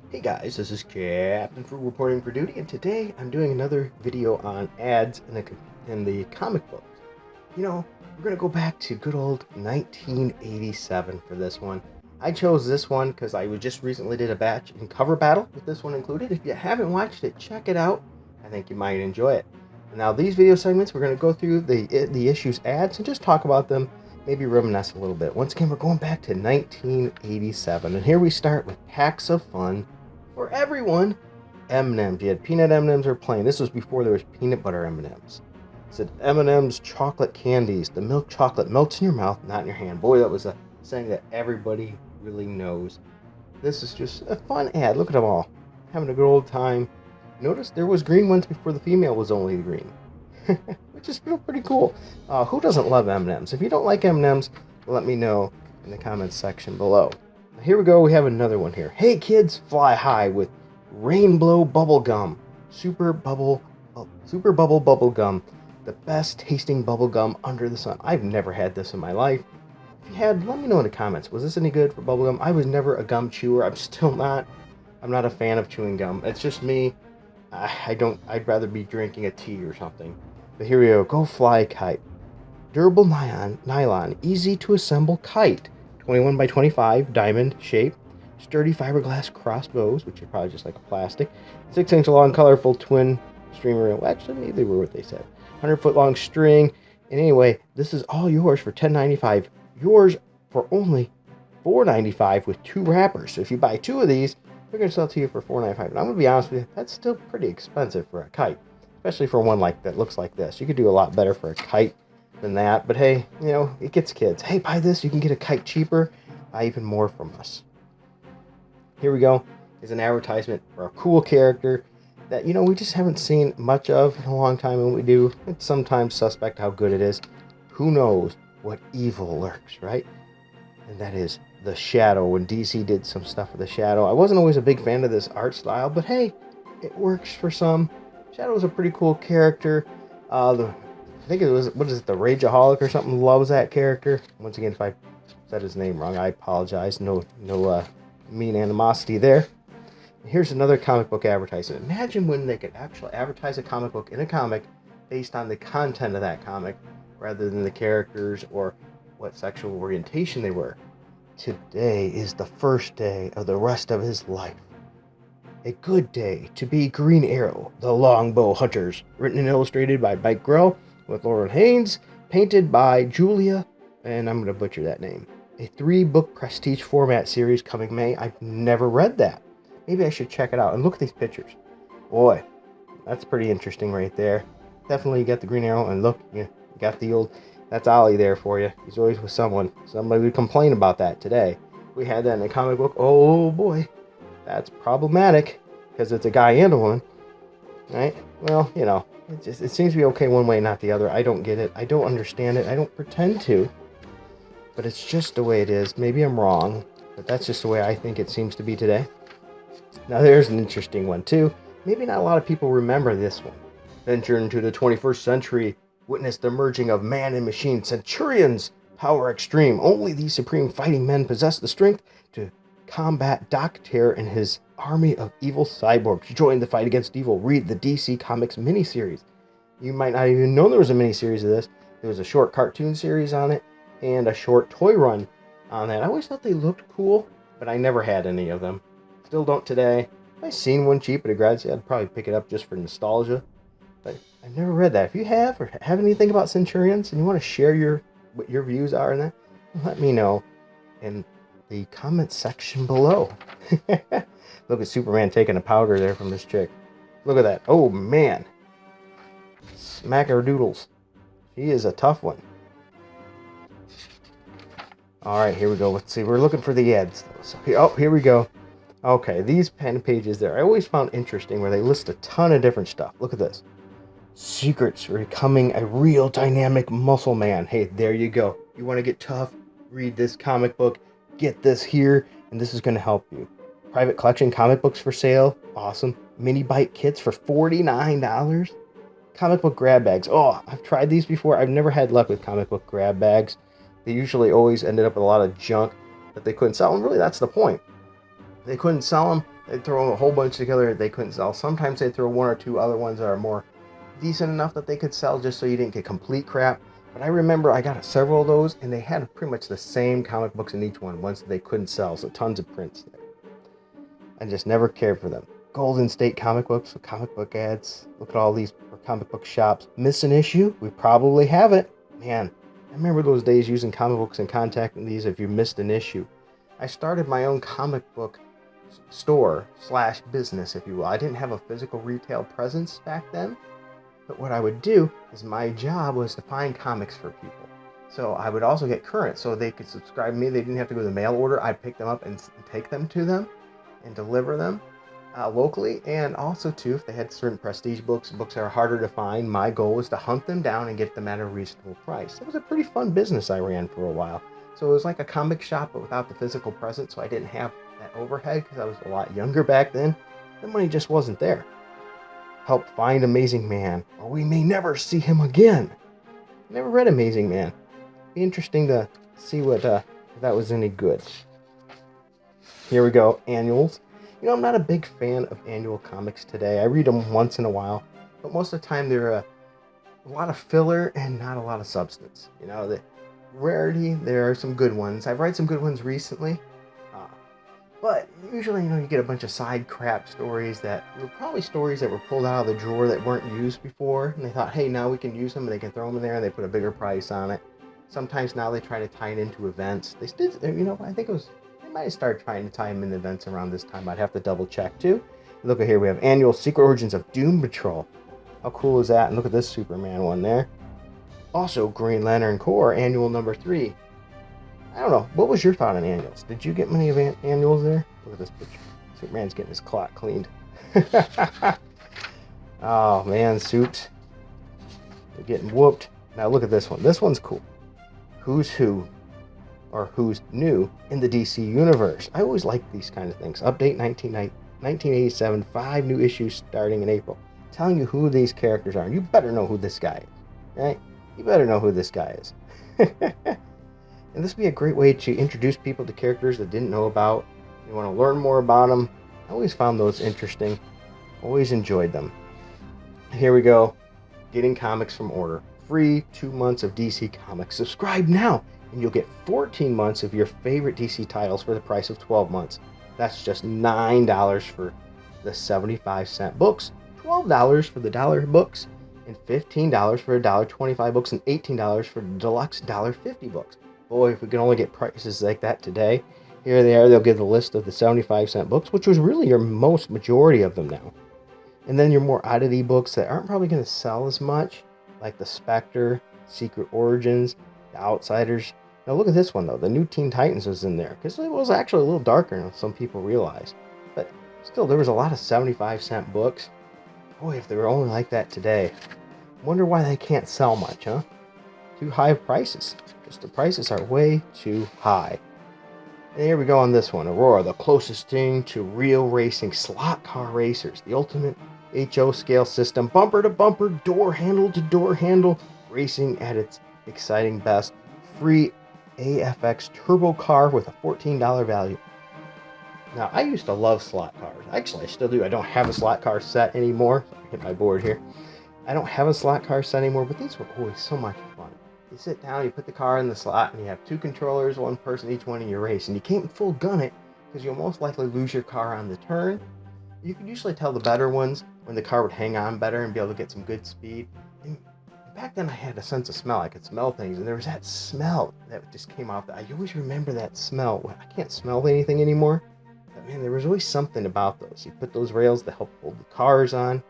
Hey guys, this is Captain Fruit reporting for duty, and today I'm doing another video on ads in the comic books. We're gonna go back to good old 1987 for this one. I chose this one because I just recently did a batch and cover battle with this one included. If you haven't watched it, check it out. I think you might enjoy it. And now these video segments, we're gonna go through the issues ads and just talk about them, maybe reminisce a little bit. Once again, we're going back to 1987, and here we start with Packs of Fun for everyone. M&M's. You had peanut M&M's or plain. This was before there was peanut butter M&M's. It said M&M's chocolate candies. The milk chocolate melts in your mouth, not in your hand. Boy, that was a saying that everybody really knows. This is just a fun ad. Look at them all. Having a good old time. Notice there was green ones before the female was only green. Which is pretty cool. Who doesn't love M&M's? If you don't like M&M's, let me know in the comments section below. Here we go, we have another one here. Hey kids, fly high with Rainbow Bubble Gum. Super Bubble Bubble Gum. The best tasting bubble gum under the sun. I've never had this in my life. If you had, let me know in the comments. Was this any good for bubble gum? I was never a gum chewer. I'm still not. I'm not a fan of chewing gum. It's just me. I'd rather be drinking a tea or something. But here we go. Go fly kite. Durable nylon, easy to assemble kite. 21 by 25 diamond shape, sturdy fiberglass crossbows, which are probably just like a plastic, 6-inch long colorful twin streamer. Well, actually, maybe they were what they said. 100-foot long string. And anyway, this is all yours for $10.95. Yours for only $4.95 with 2 wrappers. So if you buy 2 of these, they're going to sell to you for $4.95. And I'm going to be honest with you, that's still pretty expensive for a kite, especially for one like that looks like this. You could do a lot better for a kite than that, but hey, it gets kids. Hey, buy this, you can get a kite cheaper. Buy even more from us. Here we go. Is an advertisement for a cool character that we just haven't seen much of in a long time, and when we do, it's sometimes suspect how good it is. Who knows what evil lurks, right? And that is the Shadow. When DC did some stuff with the Shadow, I wasn't always a big fan of this art style, but hey, it works for some. Shadow's a pretty cool character. I think it was, what is it, the Rageaholic or something, loves that character. Once again, if I said his name wrong, I apologize. No mean animosity there. Here's another comic book advertisement. Imagine when they could actually advertise a comic book in a comic based on the content of that comic rather than the characters or what sexual orientation they were. Today is the first day of the rest of his life. A good day to be Green Arrow, the Longbow Hunters. Written and illustrated by Mike Grell, with Lauren Haynes, painted by Julia, and I'm going to butcher that name. A 3-book prestige format series coming May. I've never read that. Maybe I should check it out. And look at these pictures. Boy, that's pretty interesting right there. Definitely you got the Green Arrow, and look, you got the old, that's Ollie there for you. He's always with someone. Somebody would complain about that today. We had that in a comic book. Oh boy, that's problematic because it's a guy and a woman, right? Well, it seems to be okay one way, not the other. I don't get it. I don't understand it. I don't pretend to. But it's just the way it is. Maybe I'm wrong, but that's just the way I think it seems to be today. Now there's an interesting one too. Maybe not a lot of people remember this one. Venture into the 21st century. Witness the merging of man and machine. Centurions. Power extreme. Only these supreme fighting men possess the strength to combat Doc Terror and his army of evil cyborgs. Join the fight against evil. Read the DC Comics miniseries. You might not even know there was a miniseries of this. There was a short cartoon series on it and a short toy run on that. I always thought they looked cool, but I never had any of them. Still don't today. If I seen one cheap at a garage sale, I'd probably pick it up just for nostalgia. But I've never read that. If you have or have anything about Centurions and you want to share what your views are in that, let me know in the comment section below. Look at Superman taking a powder there from this chick. Look at that. Oh man. Smackerdoodles. She is a tough one. Alright, here we go. Let's see. We're looking for the ads. So here we go. Okay, these pen pages there. I always found interesting where they list a ton of different stuff. Look at this. Secrets for becoming a real dynamic muscle man. Hey, there you go. You want to get tough? Read this comic book. Get this here, and this is going to help you. Private collection comic books for sale. Awesome. Mini bite kits for $49. Comic book grab bags. Oh, I've tried these before. I've never had luck with comic book grab bags. They usually always ended up with a lot of junk that they couldn't sell. And really, that's the point. They couldn't sell them They'd throw a whole bunch together they couldn't sell. Sometimes they'd throw one or two other ones that are more decent enough that they could sell just so you didn't get complete crap. But I remember I got several of those, and they had pretty much the same comic books in each one, ones that they couldn't sell, so tons of prints there. I just never cared for them. Golden State comic books with comic book ads. Look at all these comic book shops. Miss an issue? We probably have it. Man, I remember those days using comic books and contacting these if you missed an issue. I started my own comic book store / business, if you will. I didn't have a physical retail presence back then, but what I would do is my job was to find comics for people. So I would also get current so they could subscribe to me. They didn't have to go to the mail order. I'd pick them up and take them to them and deliver them locally. And also too, if they had certain prestige books that are harder to find, my goal was to hunt them down and get them at a reasonable price. It was a pretty fun business I ran for a while. So it was like a comic shop, but without the physical presence, so I didn't have that overhead because I was a lot younger back then. The money just wasn't there. Help find Amazing Man, or we may never see him again. Never read Amazing Man. Be interesting to see what if that was any good. Here we go, annuals. You know, I'm not a big fan of annual comics today. I read them once in a while, but most of the time they're a lot of filler and not a lot of substance. You know, the rarity, there are some good ones. I've read some good ones recently, but usually, you know, you get a bunch of side crap stories that were probably stories that were pulled out of the drawer that weren't used before, and they thought, hey, now we can use them, and they can throw them in there, and they put a bigger price on it. Sometimes now they try to tie it into events. They did, you know, I think they might have started trying to tie them into events around this time. I'd have to double check too. Look at here, we have Annual Secret Origins of Doom Patrol. How cool is that? And look at this Superman one there. Also, Green Lantern Corps, Annual number 3. I don't know. What was your thought on annuals? Did you get many of annuals there? Look at this picture. Superman's getting his clock cleaned. Oh, man, Suit. They're getting whooped. Now, look at this one. This one's cool. Who's Who, or Who's New in the DC Universe. I always like these kind of things. Update 1987, 5 new issues starting in April. Telling you who these characters are. And you better know who this guy is, right? You better know who this guy is. And this would be a great way to introduce people to characters that didn't know about. You want to learn more about them. I always found those interesting. Always enjoyed them. Here we go. Getting comics from order. Free 2 months of DC Comics. Subscribe now, and you'll get 14 months of your favorite DC titles for the price of 12 months. That's just $9 for the 75-cent books, $12 for the dollar books, and $15 for $1.25 books, and $18 for deluxe $1.50 books. Boy, if we could only get prices like that today. Here they are. They'll give the list of the 75-cent books, which was really your majority of them now. And then your more oddity books that aren't probably going to sell as much, like the Spectre, Secret Origins, the Outsiders. Now look at this one though. The new Teen Titans was in there because it was actually a little darker than some people realized. But still, there was a lot of 75-cent books. Boy, if they were only like that today. Wonder why they can't sell much, huh? Too high of prices. Just the prices are way too high. And here we go on this one. Aurora, the closest thing to real racing. Slot car racers. The ultimate HO scale system. Bumper to bumper, door handle to door handle. Racing at its exciting best. Free AFX turbo car with a $14 value. Now, I used to love slot cars. Actually, I still do. I don't have a slot car set anymore. I hit my board here. I don't have a slot car set anymore, but these were always so much fun. You sit down, you put the car in the slot, and you have 2 controllers, 1 person each one in your race. And you can't full gun it, because you'll most likely lose your car on the turn. You could usually tell the better ones when the car would hang on better and be able to get some good speed. And back then I had a sense of smell. I could smell things, and there was that smell that just came off. I always remember that smell. I can't smell anything anymore, but man, there was always something about those. You put those rails to help hold the cars on.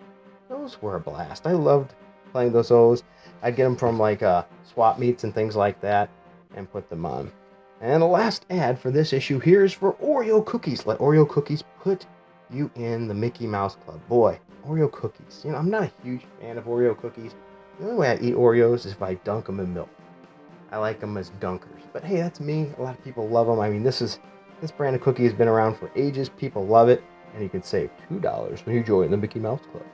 Those were a blast. I loved playing those. I'd get them from like swap meets and things like that and put them on. And the last ad for this issue here is for Oreo Cookies. Let Oreo Cookies put you in the Mickey Mouse Club. Boy, Oreo Cookies. You know, I'm not a huge fan of Oreo Cookies. The only way I eat Oreos is if I dunk them in milk. I like them as dunkers. But hey, that's me. A lot of people love them. I mean, this brand of cookie has been around for ages. People love it. And you can save $2 when you join the Mickey Mouse Club.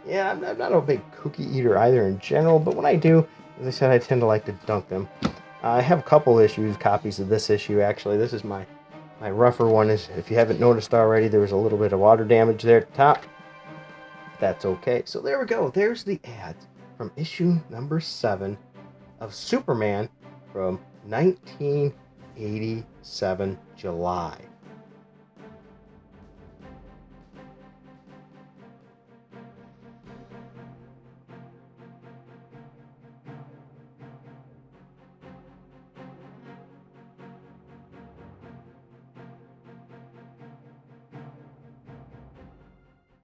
Yeah, I'm not a big cookie eater either in general, but when I do, as I said, I tend to like to dunk them. I have a couple copies of this issue actually. This is my My rougher one is, if you haven't noticed already, there was a little bit of water damage there at the top. That's okay. So there we go. There's the ads from issue number 7 of Superman from 1987 July.